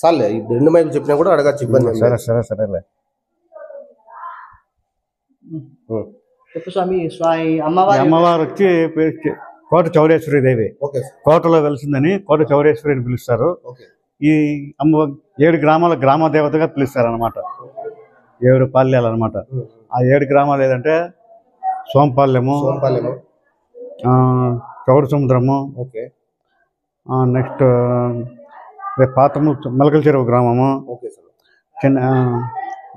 సార్లే ఈ 2 మైకులు చెప్పినా కూడా అడగచ్చు, ఇబ్బంది ఏం లేదు. సరేలే. చెప్పు స్వామి. అమ్మవారు వచ్చి కోట చౌడేశ్వరి దేవి, కోటలో వెలిసిందని కోట చౌడేశ్వరి అని పిలుస్తారు. ఈ అమ్మ 7 గ్రామాల గ్రామ దేవతగా పిలుస్తారు అనమాట. 7 పాల్యాలు అనమాట. ఆ 7 గ్రామాలు ఏదంటే సోంపాల్యము, చౌడు సముద్రము, నెక్స్ట్ పాతము మలకల చెరువు గ్రామము, చిన్న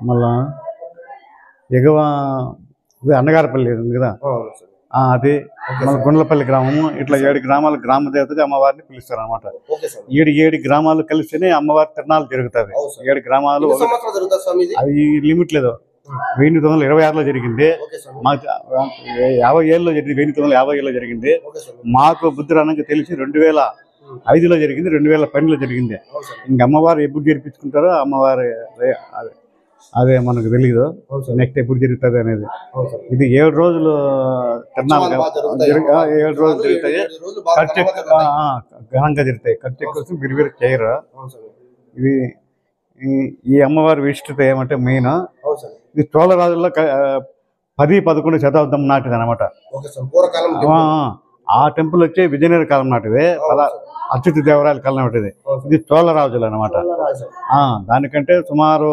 మళ్ళా ఎగువ అన్నగారపల్లి ఉంది కదా అది, మన గుండ్లపల్లి గ్రామము. ఇట్లా 7 గ్రామాల గ్రామ దేవతగా అమ్మవారిని పిలుస్తారు అనమాట. 7 గ్రామాలు కలిస్తేనే అమ్మవారి తిరణాలు జరుగుతుంది. 7 గ్రామాలు అది లిమిట్ లేదు. 1926లో జరిగింది. మాకు 50 ఏళ్ళలో జరిగింది. 1950లో జరిగింది. మాకు బుద్ధి రానంగా తెలిసి 2005లో జరిగింది. 2012లో జరిగింది. ఇంక అమ్మవారు ఎప్పుడు జరిపించుకుంటారో అమ్మవారి అదే మనకు తెలియదు. నెక్స్ట్ ఎప్పుడు జరుగుతుంది అనేది. ఇది 7 రోజులు తిరణాలు, 7 రోజులు జరుగుతాయి. ఖర్చు ఘనంగా జరుగుతాయి. ఖర్చు ఎక్కువ బిరిబిరి చేయరు. ఇది ఈ అమ్మవారి విశిష్టత ఏమంటే మెయిన్ ఇది చోళరాజుల్లో 10-11 శతాబ్దం నాటిది అనమాట. ఆ టెంపుల్ వచ్చి విజయనగర కాలం నాటిది. అచ్యుత దేవరాయల కాలం నాటిది. ఇది చోళరాజులు అనమాట. దానికంటే సుమారు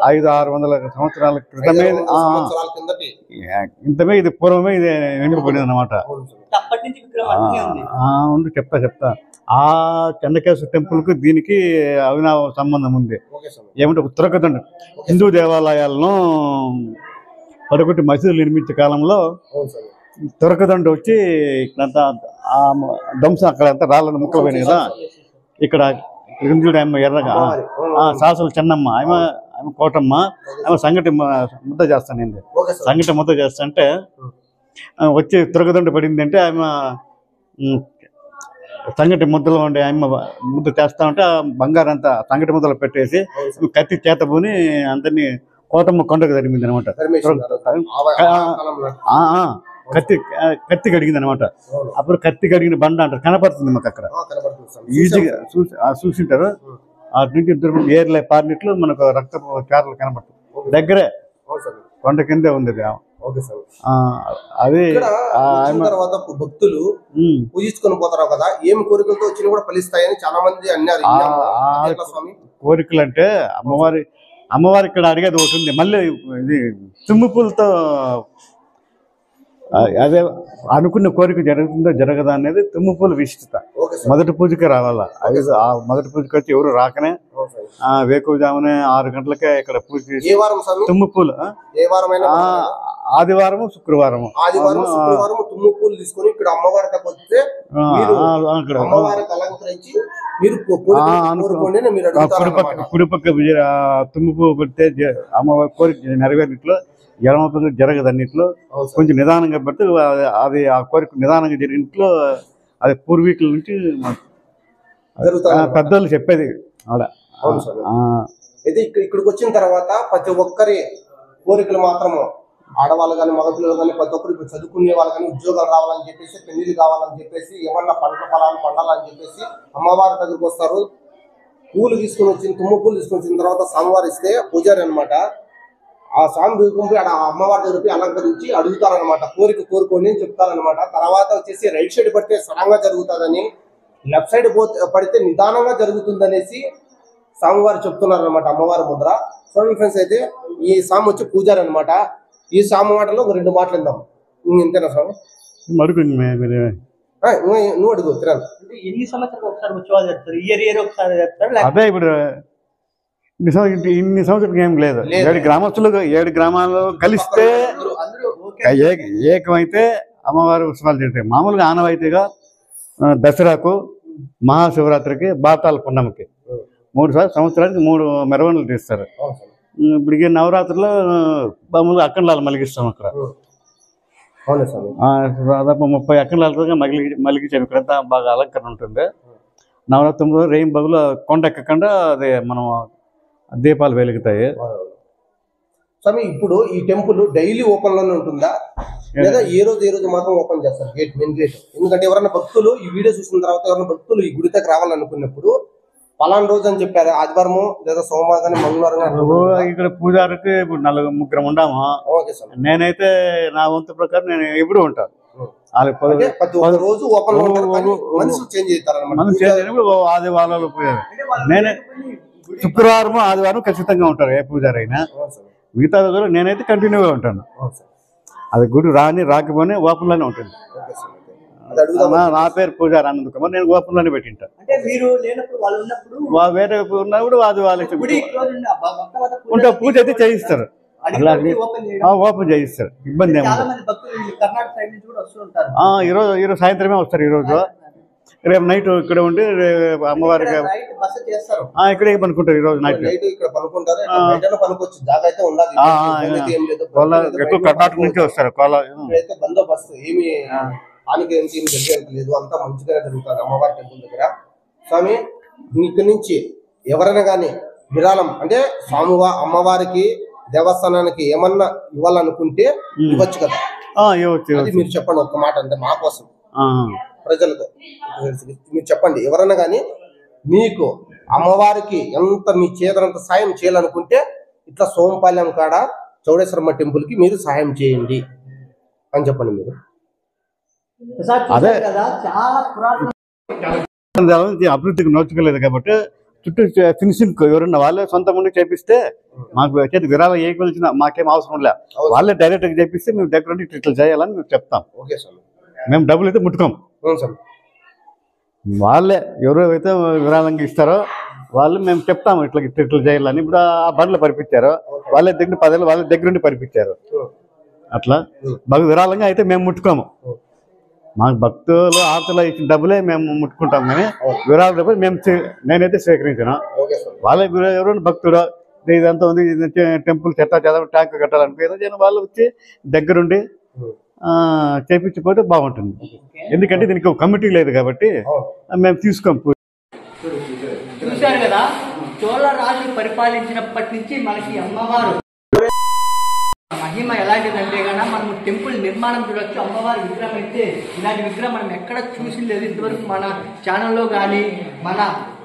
500-600 సంవత్సరాల క్రితమే, ఇంతమే ఇది పూర్వమే ఇది నింపబడింది అనమాట. చెప్తా ఆ చెన్నకేశ్వర టెంపుల్ కు దీనికి అవినావ సంబంధం ఉంది. ఏమంటే ఉత్తరాఖండ్ హిందూ దేవాలయాలను పడగొట్టి మసీదులు నిర్మించే కాలంలో తురకదండ వచ్చి ఇక్కడంతా ధ్వంసం, అక్కడంతా రాళ్ళని ముక్కలు పోయినాయి కదా. ఇక్కడ ఆమె ఎర్రగా సాసులు చెన్నమ్మ, ఆమె కోటమ్మ, ఆమె సంగటి ముద్ద చేస్తానండి. సంగటి ముద్ద చేస్తా వచ్చి తురకదండ పడింది అంటే ఆమె సంగటి ముద్దలో ఉండే ఆమె ముద్ద చేస్తా ఉంటే బంగారం అంతా సంగటి ముద్దలో పెట్టేసి కత్తి చేతబూని అందరినీ కోటమ్మ కొండకు తరిమింది అనమాట. కత్తి కడిగింది అనమాట. అప్పుడు కత్తి కడిగిన బండ అంటారు, కనపడుతుంది మాకు అక్కడ ఈజీగా చూసింటారు. అటు నుంచి 2 ఏర్లే పారినట్లు మనకు రక్తపు చారలు కనపడుతుంది. దగ్గరే కొండ కిందే ఉంది. అదే తర్వాత భక్తులు పూజించుకొని పోతారు కదా, ఏం కోరికలతో వచ్చినా కూడా ఫలిస్తాయని చాలా మంది అన్నారు. కోరికలు అంటే అమ్మవారి ఇక్కడ అడిగేది ఒకటి ఉంది. మళ్ళీ ఇది తుమ్ము పూలతో అదే అనుకున్న కోరిక జరుగుతుందో జరగదా అనేది తుమ్ము పూల విశిష్టత. మొదటి పూజకే రావాలా. ఆ మొదటి పూజకి వచ్చి ఎవరు రాకనే వేకువజామునే 6 గంటలకే ఇక్కడ పూజ చేసి తుమ్ము పూలు ఆదివారము శుక్రవారము తుమ్ము పూలు తీసుకొని ఇక్కడ అమ్మవారికి వస్తే కుడిపక్క తుమ్ము పువ్వు పెడితే అమ్మవారి కోరిక నెరవేరినట్లు, ఎడమ పక్క జరగదన్నిట్లో కొంచెం నిదానంగా పెడితే అది ఆ కోరిక నిదానంగా జరిగినట్లు అది పూర్వీకుల నుంచి పెద్దలు చెప్పేది. అయితే ఇక్కడికి వచ్చిన తర్వాత ప్రతి ఒక్కరి కోరికలు మాత్రము, ఆడవాళ్ళు కానీ మగపిల్లలు కానీ ప్రతి ఒక్కరు ఇప్పుడు చదువుకునే వాళ్ళు కానీ ఉద్యోగాలు రావాలని చెప్పేసి, పెళ్లిళ్ళు కావాలని చెప్పేసి, ఏమన్నా పంట పొలాలు పండాలని చెప్పేసి అమ్మవారి దగ్గరికి వస్తారు. పూలు తీసుకుని వచ్చిన తుమ్మ పూలు తీసుకుని వచ్చిన తర్వాత స్వామివారు ఇస్తే పూజారి అనమాట ఆ స్వామి దిగుకుంపి ఆ అమ్మవారి దగ్గరికి అలంకరించి అడుగుతారనమాట. కోరిక కోరుకోండి అని చెప్తారనమాట. తర్వాత వచ్చేసి రైట్ సైడ్ పడితే సడన్గా జరుగుతుందని, లెఫ్ట్ సైడ్ పడితే నిదానంగా జరుగుతుందనేసి స్వామివారు చెప్తున్నారు అనమాట అమ్మవారి ముద్ర. చూడండి ఫ్రెండ్స్, అయితే ఈ స్వామి వచ్చి పూజారి అనమాట. ఈ స్వామి మాటలో 2 మాటలు విందాం. ఇంతేనా స్వామి? నువ్వు అడుగు. ఎన్ని సంవత్సరాలు ఒకసారి ఉత్సవాలు చెప్తారు? ఇయర్ ఒకసారి చెప్తారు? అదే ఇప్పుడు ఇన్ని సంవత్సరాలు ఏం లేదు. 7 గ్రామస్తులు 7 గ్రామాలు కలిస్తే ఏకమైతే అమ్మవారి ఉత్సవాలు జరుగుతాయి. మామూలుగా ఆనవాయితీగా దసరాకు, మహాశివరాత్రికి, బాతాల పున్నమికి 3 సంవత్సరానికి 3 మెరవణులు తీస్తారు. ఇప్పటికి నవరాత్రిలో మామూలుగా అఖండాలు మలిగిస్తాం. అక్కడ దాదాపు 30 అఖండాలతో మలిగించాము. ఇక్కడంతా బాగా అలంకరణ ఉంటుంది. నవరాత్రులు రేయిం బగులు కొండ ఎక్కకుండా అదే మనం దీపాలు వెలుగుతాయి. స్వామి, ఇప్పుడు ఈ టెంపుల్ డైలీ ఓపెన్ లోనే ఉంటుందా లేదా ఏ రోజు మాత్రం ఓపెన్ చేస్తారు గేట్, మెయిన్ గేట్? ఎందుకంటే ఎవరైనా భక్తులు ఈ వీడియో చూసిన తర్వాత ఎవరైనా భక్తులు ఈ గుడి దగ్గర రావాలనుకున్నప్పుడు పలానా రోజు అని చెప్పారు, ఆదివారము లేదా సోమవారం కానీ మంగళవారం కానీ. ఇక్కడ పూజారికి ఇప్పుడు ముగ్గురం ఉండాము. Okay sir. నేనైతే నా వంతు ప్రకారం నేను ఎప్పుడు ఉంటాను. అంటే ప్రతి ఒక్క రోజు ఓపెన్ లో ఉంటారు కానీ మనుషులు చేంజ్ అవుతారు. మనం చేసేటప్పుడు ఆదివారాలు నేనే శుక్రవారం ఆదివారం ఖచ్చితంగా ఉంటారు ఏ పూజారి అయినా. మిగతా రోజులు నేనైతే కంటిన్యూగా ఉంటాను. అది గుడి రాకపోని ఓపెన్లోనే ఉంటుంది. నా పేరు పూజారి ఆనంద్ కుమార్, నేను ఓపెన్లోనే పెట్టింటాను. వేరే ఉన్నప్పుడు అది వాళ్ళకి ఉంటే పూజ అయితే చేయిస్తారు, ఓపెన్ చేయిస్తారు, ఇబ్బంది ఏముంది. ఈరోజు సాయంత్రమే వస్తారు. ఈరోజు రేపు నైట్ ఇక్కడ ఉండి అమ్మవారికి ఇక్కడే పనుకుంటారు. ఈరోజు నైట్ ఎక్కువ కర్ణాటక నుంచి వస్తారు. బందోబస్తు ఏమి లేదు, అంతా మంచిగానే జరుగుతుంది అమ్మవారి టెంపుల్ దగ్గర. స్వామి ఇక్కడి నుంచి ఎవరైనా కానీ విరాళం అంటే అమ్మవారికి దేవస్థానానికి ఏమన్నా ఇవ్వాలనుకుంటే ఇవ్వచ్చు కదా, అది మీరు చెప్పండి ఒక్క మాట. అంటే మా కోసం ప్రజలకు మీరు చెప్పండి, ఎవరైనా కానీ మీకు అమ్మవారికి ఎంత మీ చేతనంత సాయం చేయాలనుకుంటే ఇట్లా సోమపాలెం కాడ చౌడేశ్వరమ్మ టెంపుల్ కి మీరు సాయం చేయండి అని చెప్పండి. మీరు అదే అభివృద్ధికి నోచుకోలేదు కాబట్టి చుట్టూ ఫినిషింగ్ ఎవరున్న వాళ్ళే సొంత ముందు చేపిస్తే మాకు చేతి విరాళం ఏ కొలిచినా మాకేం అవసరం లే, వాళ్ళే డైరెక్ట్ గా చేపిస్తే మేము దగ్గర ఉండి ఇట్లా చేయాలని మేము చెప్తాం. మేము డబ్బులు అయితే ముట్టుకోం. వాళ్ళే ఎవరైతే విరాళంగా ఇస్తారో వాళ్ళు మేము చెప్తాము ఇట్లా ఇట్లా చేయాలని. ఇప్పుడు ఆ బండ్లు పరిపించారు, వాళ్ళే దగ్గర 10 ఏళ్ళు వాళ్ళ దగ్గర నుండి పరిపించారు. అట్లా బాగా విరాళంగా అయితే మేము ముట్టుకోము. మాకు భక్తులు ఆర్తలో ఇచ్చిన డబ్బులే మేము ముట్టుకుంటాం, కానీ విరాళ డబ్బులు నేనైతే స్వీకరించాను. వాళ్ళే ఎవరైనా భక్తుడు ఇదంతా ఉంది టెంపుల్ చెత్త ట్యాంక్ కట్టాలనుకో వాళ్ళు వచ్చి దగ్గరుండి చేపించిపోతే బాగుంటుంది. ఎందుకంటే దీనికి ఒక కమిటీ లేదు కాబట్టి మేము తీసుకోం. చూశారు కదా, చోళ రాజు పరిపాలించినప్పటి నుంచి మనకి అమ్మవారు మహిమ ఎలాంటిదంటే కన్నా మనం టెంపుల్ నిర్మాణం చూడొచ్చు. అమ్మవారి విగ్రహం అయితే ఇలాంటి విగ్రహం మనం ఎక్కడ చూసి లేదు ఇంతవరకు, మన ఛానల్లో కానీ మన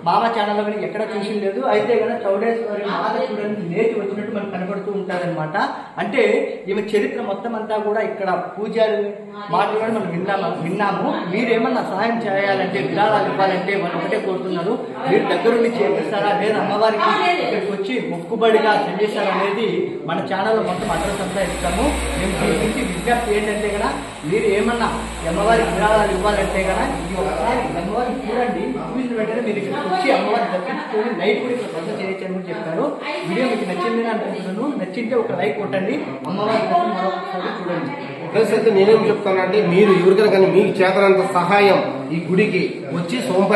మామ ఛానల్లో కానీ ఎక్కడ చూసి లేదు. అయితే కదా చౌడేశ్వరి మాత చూడండి లేచి వచ్చినట్టు మనకు కనపడుతూ ఉంటారనమాట. అంటే ఈమె చరిత్ర మొత్తం అంతా కూడా ఇక్కడ పూజారి మాటలు కూడా మనం విన్నాము. మీరేమన్నా సహాయం చేయాలంటే విరాళాలు ఇవ్వాలంటే వాళ్ళు ఒకటే కోరుతున్నారు, మీరు దగ్గరుండి చేపిస్తారా లేదా అమ్మవారికి ఇక్కడికి వచ్చి మొక్కుబడిగా చెల్లిస్తారా అనేది మన ఛానల్లో మొత్తం అడ్రస్ అంతా ఇస్తాము. మేము దీనికి విజ్ఞప్తి ఏంటంటే కదా, మీరు ఏమన్నా అమ్మవారికి విరాళాలు ఇవ్వాలంటే కదా ఇది ఒకసారి అమ్మవారిని చూడండి, చూసిన వెంటనే మీరు ఇక్కడికి వచ్చి అమ్మవారిని దర్శించుకొని నైట్ కూడా ఇక్కడ ప్రజలు చేయొచ్చు అని చెప్పారు. వీడియో మీకు నచ్చిందని అనుకుంటున్నాను. నచ్చింటే ఒక లైక్ కొట్టండి, అమ్మవారి మరొకసారి చూడండి. ప్లస్ అయితే నేనేం చెప్తానంటే మీరు ఎవరికైనా కానీ మీకు చేతనంత సహాయం ఈ గుడికి వచ్చి